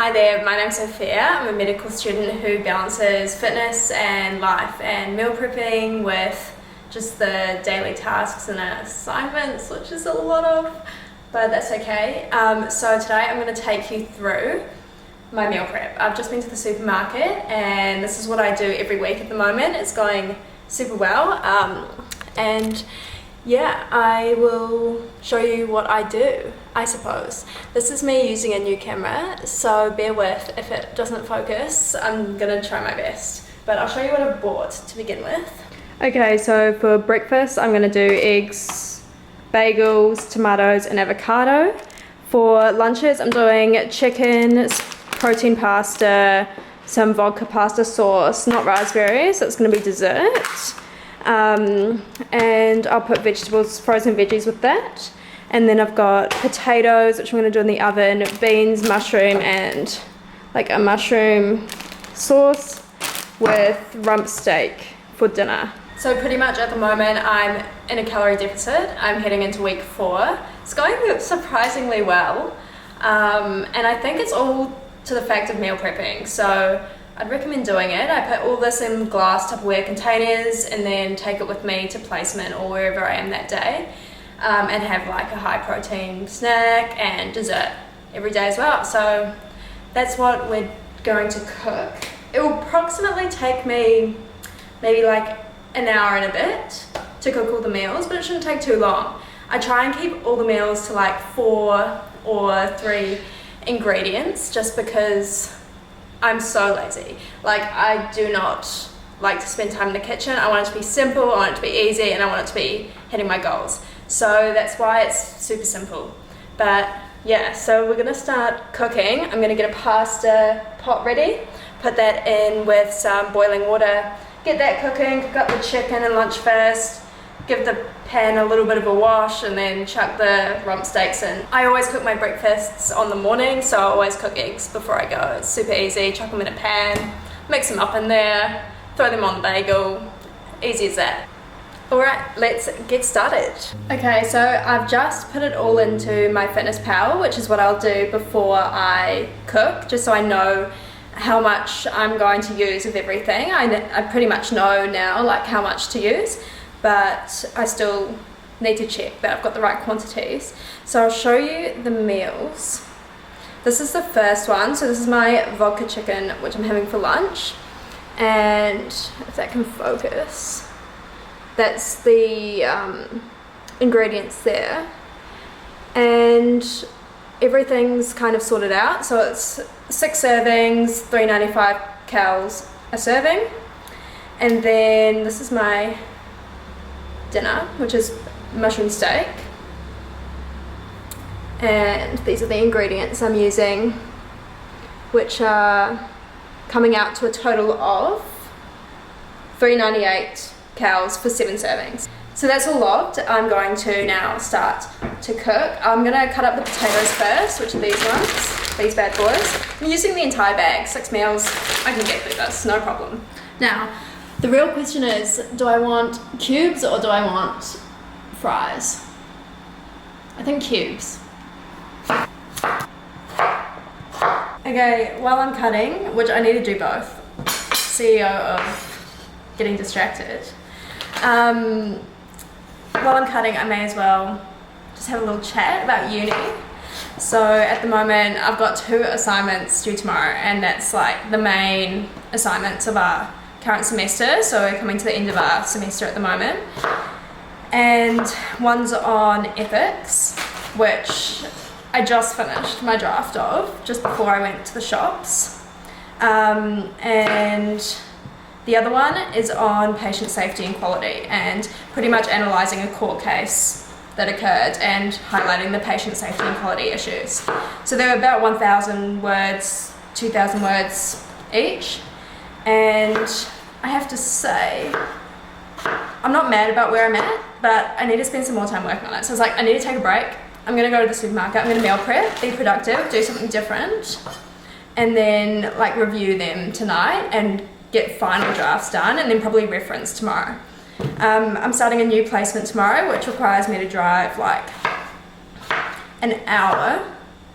Hi there, my name's Sophia. I'm a medical student who balances fitness and life and meal prepping with just the daily tasks and assignments, which is a lot of, but that's okay. So today I'm going to take you through my meal prep. I've just been to the supermarket and this is what I do every week at the moment. It's going super well. And yeah, I will show you what I do, I suppose. This is me using a new camera, so bear with if it doesn't focus. I'm gonna try my best, but I'll show you what I've bought to begin with. Okay, so for breakfast, I'm gonna do eggs, bagels, tomatoes, and avocado. For lunches, I'm doing chicken, protein pasta, some vodka pasta sauce, not raspberries, so it's gonna be dessert. And I'll put vegetables, frozen veggies with that. And then I've got potatoes, which I'm going to do in the oven, beans, mushroom, and like a mushroom sauce with rump steak for dinner. So pretty much at the moment I'm in a calorie deficit. I'm heading into week 4. It's going surprisingly well. And I think it's all to the fact of meal prepping. So I'd recommend doing it. I put all this in glass Tupperware containers and then take it with me to placement or wherever I am that day, and have like a high protein snack and dessert every day as well. So that's what we're going to cook. It will approximately take me maybe like an hour and a bit to cook all the meals, but it shouldn't take too long. I try and keep all the meals to like 4 or 3 ingredients just because I'm so lazy. Like, I do not like to spend time in the kitchen. I want it to be simple, I want it to be easy, and I want it to be hitting my goals. So that's why it's super simple. But yeah, so we're gonna start cooking. I'm gonna get a pasta pot ready, put that in with some boiling water, get that cooking, cook up the chicken and lunch first, give the pan a little bit of a wash, and then chuck the rump steaks in. I always cook my breakfasts on the morning, so I always cook eggs before I go. It's super easy. Chuck them in a pan, mix them up in there, throw them on the bagel. Easy as that. Alright, let's get started. Okay, so I've just put it all into my Fitness Pal, which is what I'll do before I cook, just so I know how much I'm going to use of everything. I pretty much know now like how much to use, but I still need to check that I've got the right quantities. So I'll show you the meals. This is the first one. So this is my vodka chicken, which I'm having for lunch. And if that can focus, that's the ingredients there. And everything's kind of sorted out. So it's 6 servings, 395 calories a serving. And then this is my dinner, which is mushroom steak, and these are the ingredients I'm using, which are coming out to a total of 398 calories for 7 servings. So that's all logged. I'm going to now start to cook. I'm going to cut up the potatoes first, which are these ones, these bad boys. I'm using the entire bag, 6 meals. I can get through this, no problem. Now, the real question is, do I want cubes or do I want fries? I think cubes. Okay, while I'm cutting, which I need to do both, CEO of getting distracted. While I'm cutting, I may as well just have a little chat about uni. So at the moment, I've got 2 assignments due tomorrow, and that's like the main assignments of our current semester, so we're coming to the end of our semester at the moment, and one's on ethics, which I just finished my draft of just before I went to the shops, and the other one is on patient safety and quality, and pretty much analysing a court case that occurred and highlighting the patient safety and quality issues. So they're about 1,000 words, 2,000 words each. And I have to say, I'm not mad about where I'm at, but I need to spend some more time working on it. So I was like, I need to take a break. I'm gonna go to the supermarket, I'm gonna meal prep, be productive, do something different, and then like review them tonight and get final drafts done, and then probably reference tomorrow. I'm starting a new placement tomorrow, which requires me to drive like an hour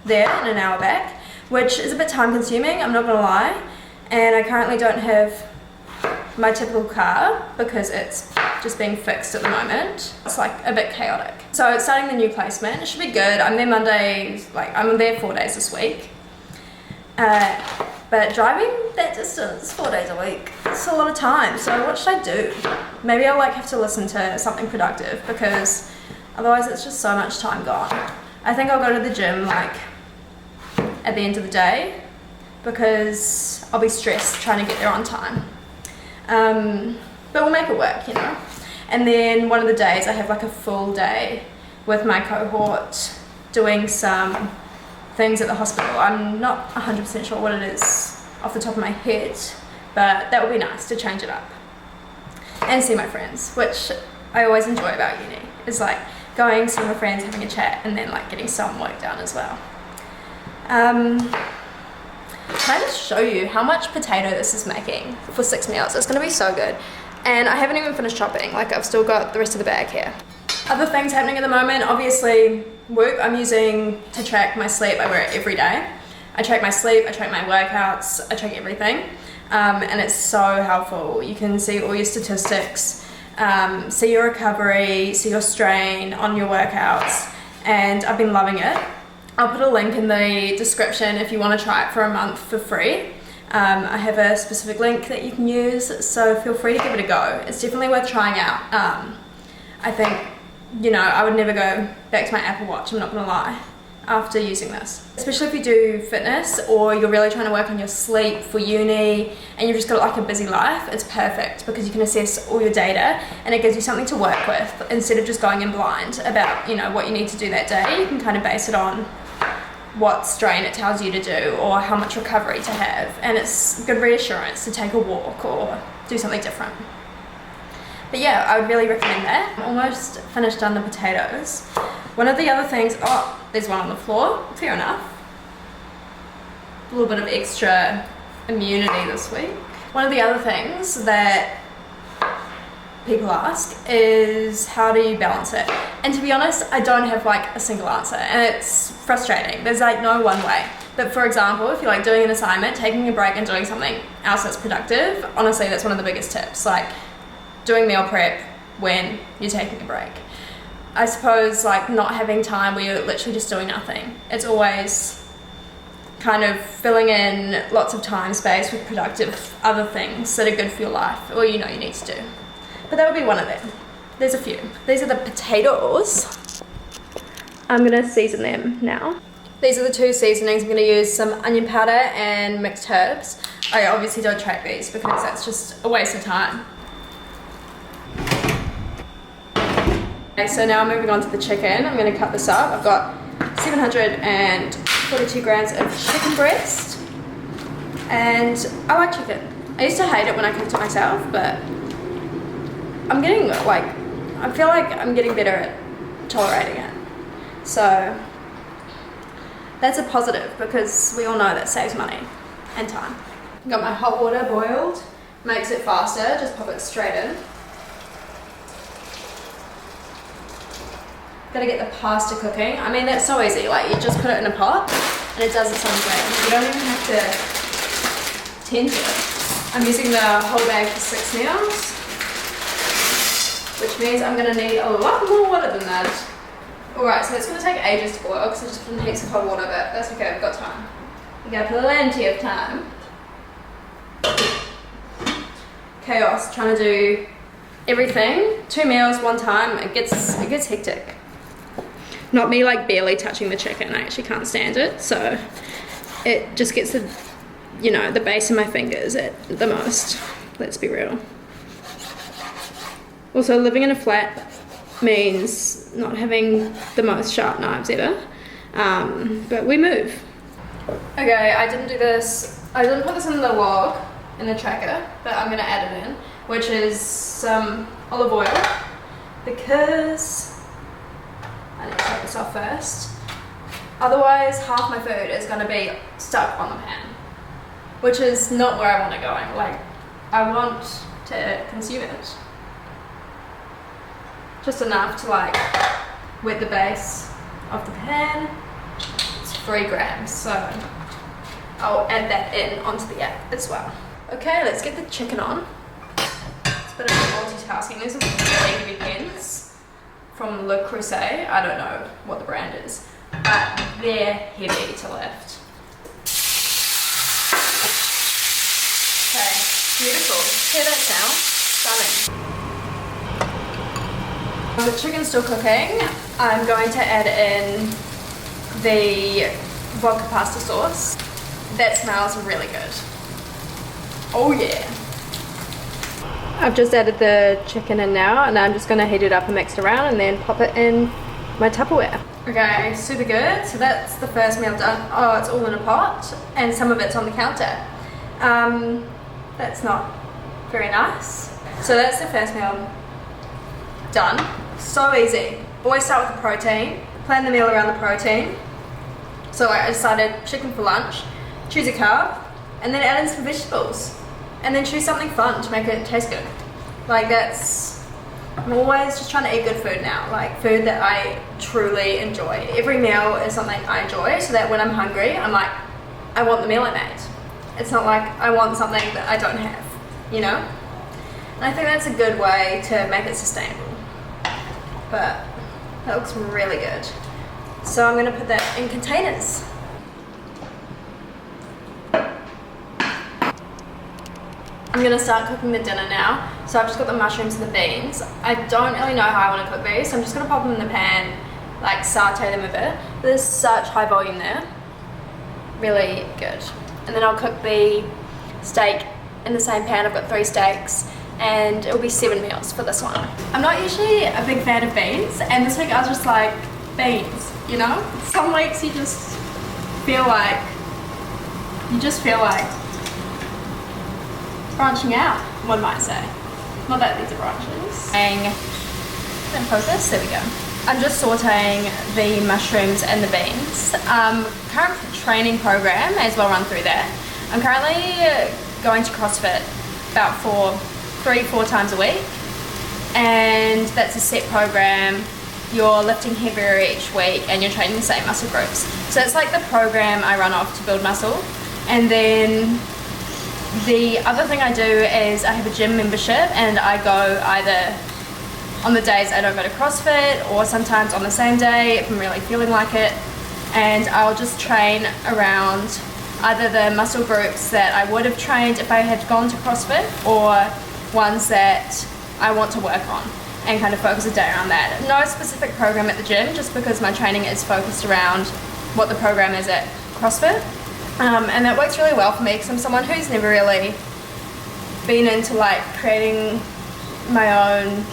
there and an hour back, which is a bit time consuming, I'm not gonna lie. And I currently don't have my typical car because it's just being fixed at the moment. It's like a bit chaotic. So starting the new placement, it should be good. I'm there Monday, like I'm there 4 days this week. But driving that distance 4 days a week, it's a lot of time. So what should I do? Maybe I'll like have to listen to something productive because otherwise it's just so much time gone. I think I'll go to the gym like at the end of the day because I'll be stressed trying to get there on time. But we'll make it work, you know. And then one of the days I have like a full day with my cohort doing some things at the hospital. I'm not 100% sure what it is off the top of my head, but that would be nice to change it up and see my friends, which I always enjoy about uni. It's like going, seeing my friends, having a chat, and then like getting some work done as well. Can I just show you how much potato this is making for 6 meals? It's gonna be so good. And I haven't even finished chopping, like I've still got the rest of the bag here. Other things happening at the moment, obviously Whoop I'm using to track my sleep. I wear it every day. I track my sleep, I track my workouts, I track everything. And it's so helpful. You can see all your statistics, see your recovery, see your strain on your workouts, and I've been loving it. I'll put a link in the description if you want to try it for a month for free. I have a specific link that you can use, so feel free to give it a go. It's definitely worth trying out. I think, you know, I would never go back to my Apple Watch, I'm not gonna lie, after using this. Especially if you do fitness or you're really trying to work on your sleep for uni and you've just got like a busy life, it's perfect because you can assess all your data and it gives you something to work with instead of just going in blind about, you know, what you need to do that day. You can kind of base it on what strain it tells you to do or how much recovery to have, and it's good reassurance to take a walk or do something different. But yeah, I would really recommend that. I'm almost finished on the potatoes. One of the other things, oh, there's one on the floor, fair enough. A little bit of extra immunity this week. One of the other things that people ask is how do you balance it? And to be honest, I don't have like a single answer and it's frustrating. There's like no one way. But for example, if you're like doing an assignment, taking a break and doing something else that's productive, honestly, that's one of the biggest tips. Like doing meal prep when you're taking a break. I suppose like not having time where you're literally just doing nothing. It's always kind of filling in lots of time space with productive other things that are good for your life or you know you need to do. But that would be one of them. There's a few. These are the potatoes. I'm gonna season them now. These are the two seasonings. I'm gonna use some onion powder and mixed herbs. I obviously don't track these because that's just a waste of time. Okay, so now I'm moving on to the chicken. I'm gonna cut this up. I've got 742 grams of chicken breast. And I like chicken. I used to hate it when I cooked it myself, but I'm getting like, I feel like I'm getting better at tolerating it. So that's a positive because we all know that saves money and time. Got my hot water boiled, makes it faster, just pop it straight in. Gotta get the pasta cooking. I mean, that's so easy, like you just put it in a pot and it does its own thing. You don't even have to tend to it. I'm using the whole bag for 6 meals. Which means I'm going to need a lot more water than that. Alright, so it's going to take ages to boil because I just put in heaps of hot water, but that's okay, I've got time. We got plenty of time. Chaos, trying to do everything. 2 meals, 1 time, it gets hectic. Not me like barely touching the chicken, I actually can't stand it, so it just gets the, you know, the base of my fingers at the most, let's be real. Also, living in a flat means not having the most sharp knives ever, but we move. Okay, I didn't do this, I didn't put this in the log, in the tracker, but I'm gonna add it in, which is some olive oil, because I need to take this off first. Otherwise, half my food is gonna be stuck on the pan, which is not where I want it going. Like, I want to consume it. Just enough to like wet the base of the pan. It's 3 grams, so I'll add that in onto the app as well. Okay, let's get the chicken on. It's a bit of multitasking. These are really heavy pens from Le Creuset. I don't know what the brand is, but they're heavy to lift. Okay, beautiful. Hear that sound? Stunning. The chicken's still cooking. I'm going to add in the vodka pasta sauce. That smells really good. Oh yeah. I've just added the chicken in now, and I'm just going to heat it up and mix it around and then pop it in my Tupperware. Okay, super good. So that's the first meal done. Oh, it's all in a pot and some of it's on the counter. That's not very nice. So that's the first meal done. So easy. Always start with the protein, plan the meal around the protein. So I decided chicken for lunch, choose a carb, and then add in some vegetables. And then choose something fun to make it taste good. Like I'm always just trying to eat good food now. Like food that I truly enjoy. Every meal is something I enjoy, so that when I'm hungry, I'm like, I want the meal I made. It's not like I want something that I don't have, you know? And I think that's a good way to make it sustainable. But that looks really good. So I'm gonna put that in containers. I'm gonna start cooking the dinner now. So I've just got the mushrooms and the beans. I don't really know how I wanna cook these, so I'm just gonna pop them in the pan, like saute them a bit. There's such high volume there. Really good. And then I'll cook the steak in the same pan. I've got 3 steaks, and it'll be 7 meals for this one. I'm not usually a big fan of beans, and this week I was just like, beans, you know? Some weeks you just feel like branching out, one might say. Not that these are branches. And focus, there we go. I'm just sauteing the mushrooms and the beans. Current training program, as well run through that. I'm currently going to CrossFit about 3-4 times a week. And that's a set program. You're lifting heavier each week and you're training the same muscle groups. So it's like the program I run off to build muscle. And then the other thing I do is I have a gym membership, and I go either on the days I don't go to CrossFit, or sometimes on the same day if I'm really feeling like it, and I'll just train around either the muscle groups that I would have trained if I had gone to CrossFit, or ones that I want to work on, and kind of focus a day around that. No specific program at the gym, just because my training is focused around what the program is at CrossFit. And that works really well for me, because I'm someone who's never really been into like creating my own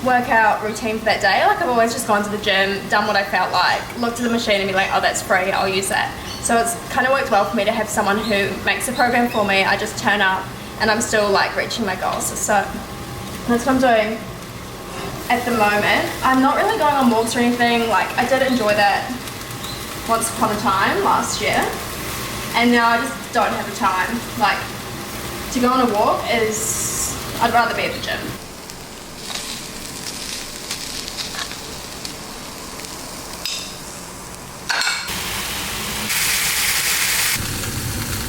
workout routine for that day. Like I've always just gone to the gym, done what I felt like, looked at the machine and be like, oh, that's free, I'll use that. So it's kind of worked well for me to have someone who makes a program for me. I just turn up and I'm still like reaching my goals. So that's what I'm doing at the moment. I'm not really going on walks or anything. Like I did enjoy that once upon a time last year. And now I just don't have the time. Like, to go on a walk I'd rather be at the gym.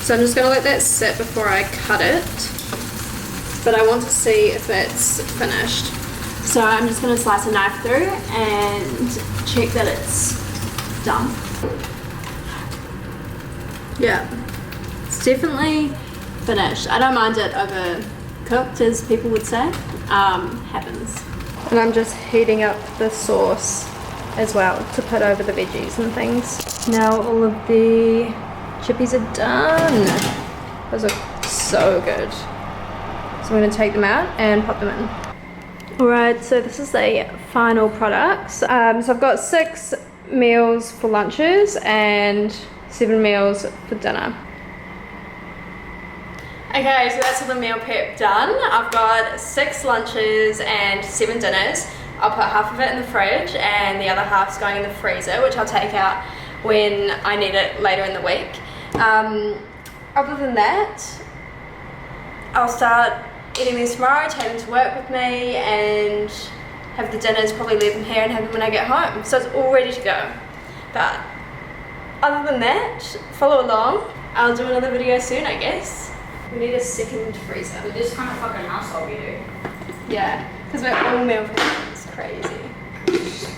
So I'm just gonna let that sit before I cut it. But I want to see if it's finished. So I'm just gonna slice a knife through and check that it's done. Yeah, it's definitely finished. I don't mind it overcooked, as people would say. Happens. And I'm just heating up the sauce as well to put over the veggies and things. Now all of the chippies are done. Those look so good. So I'm going to take them out and pop them in. Alright, so this is the final products. So I've got 6 meals for lunches and 7 meals for dinner. Okay, so that's all the meal prep done. I've got 6 lunches and 7 dinners. I'll put half of it in the fridge and the other half's going in the freezer, which I'll take out when I need it later in the week. Other than that, I'll start eating these tomorrow, take them to work with me, and have the dinners, probably leave them here and have them when I get home. So it's all ready to go. But other than that, follow along. I'll do another video soon, I guess. We need a second freezer. With this kind of fucking household we do. Yeah, because we're all meal prepping. It's crazy.